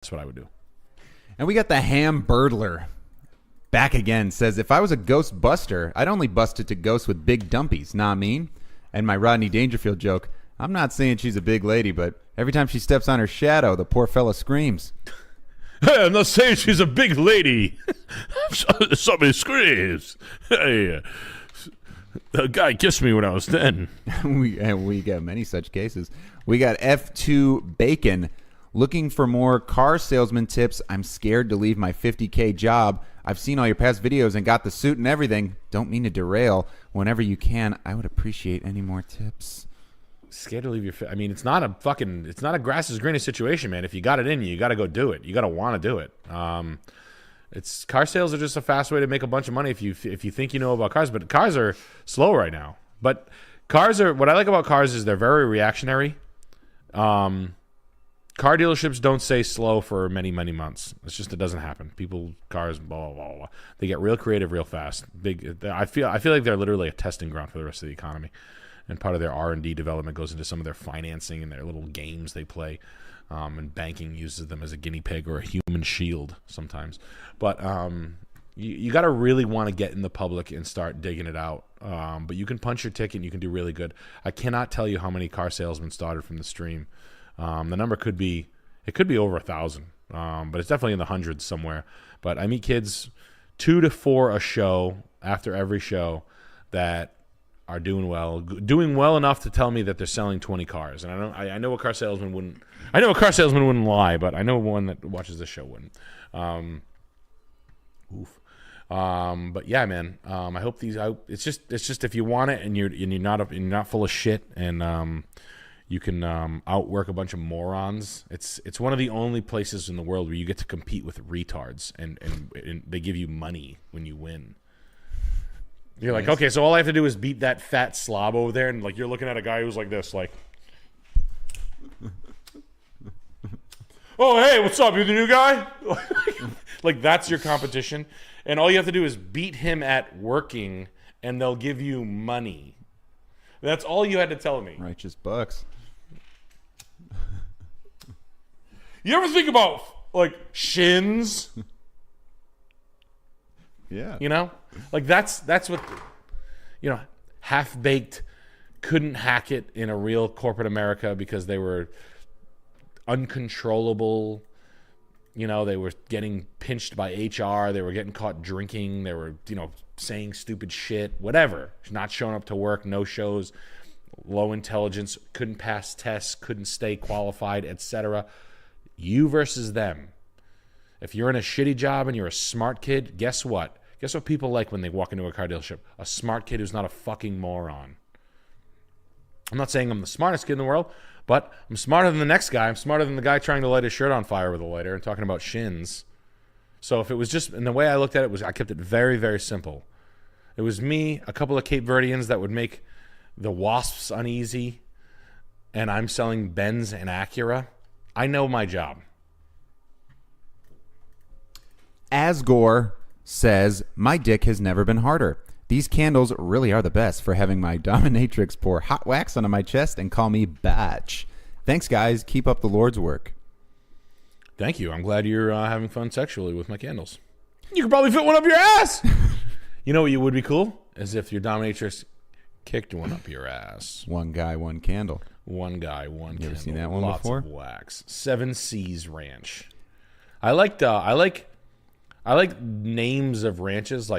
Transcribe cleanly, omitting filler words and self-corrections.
That's what I would do. And we got the Ham Birdler back again. Says, if I was a ghost buster, I'd only bust it to ghosts with big dumpies. Nah, mean? And my Rodney Dangerfield joke, I'm not saying she's a big lady, but every time she steps on her shadow, the poor fella screams. Hey, I'm not saying she's a big lady. Somebody screams. Hey, a guy kissed me when I was 10. we got many such cases. We got F2 Bacon looking for more car salesman tips. I'm scared to leave my $50K job. I've seen all your past videos and got the suit and everything. Don't mean to derail. Whenever you can, I would appreciate any more tips. Scared to leave your. I mean, it's not a grass is greener situation, man. If you got it in you, you got to go do it. You got to want to do it. It's car sales are just a fast way to make a bunch of money if you think you know about cars. But cars are slow right now. But cars are. What I like about cars is they're very reactionary. Car dealerships don't stay slow for many, many months. It's just, it doesn't happen. People, cars, blah, blah, blah, blah. They get real creative real fast. I feel like they're literally a testing ground for the rest of the economy. And part of their R&D development goes into some of their financing and their little games they play. And banking uses them as a guinea pig or a human shield sometimes. But you got to really want to get in the public and start digging it out. But you can punch your ticket and you can do really good. I cannot tell you how many car salesmen started from the stream. The number could be over 1,000, but it's definitely in the hundreds somewhere. But I meet kids 2 to 4 a show after every show that are doing well enough to tell me that they're selling 20 cars. And I know a car salesman wouldn't. I know a car salesman wouldn't lie, but I know one that watches this show wouldn't. But yeah, man. I hope these. It's just if you want it and you're not full of shit and you can outwork a bunch of morons. It's one of the only places in the world where you get to compete with retards, and they give you money when you win. You're like, okay, so all I have to do is beat that fat slob over there, and like you're looking at a guy who's like this, like, oh hey, what's up? You the new guy? Like that's your competition, and all you have to do is beat him at working, and they'll give you money. That's all you had to tell me. Righteous bucks. You ever think about like shins? Yeah. You know? Like that's what Half-Baked couldn't hack it in a real corporate America because they were uncontrollable. You know, they were getting pinched by HR, they were getting caught drinking, they were, saying stupid shit, whatever. Not showing up to work, no shows, low intelligence, couldn't pass tests, couldn't stay qualified, etc. You versus them. If you're in a shitty job and you're a smart kid, guess what? Guess what people like when they walk into a car dealership? A smart kid who's not a fucking moron. I'm not saying I'm the smartest kid in the world, but I'm smarter than the next guy. I'm smarter than the guy trying to light his shirt on fire with a lighter and talking about shins. So if it was just, and the way I looked at it was I kept it very, very simple. It was me, a couple of Cape Verdeans that would make the Wasps uneasy, and I'm selling Benz and Acura. I know my job. Asgore says, my dick has never been harder. These candles really are the best for having my dominatrix pour hot wax onto my chest and call me Batch. Thanks, guys. Keep up the Lord's work. Thank you. I'm glad you're having fun sexually with my candles. You could probably fit one up your ass. You know what would be cool? As if your dominatrix kicked one up your ass. One guy, one candle. One guy, one candle. You ever seen that one Lots before? Of wax. 7 Seas Ranch. I like names of ranches like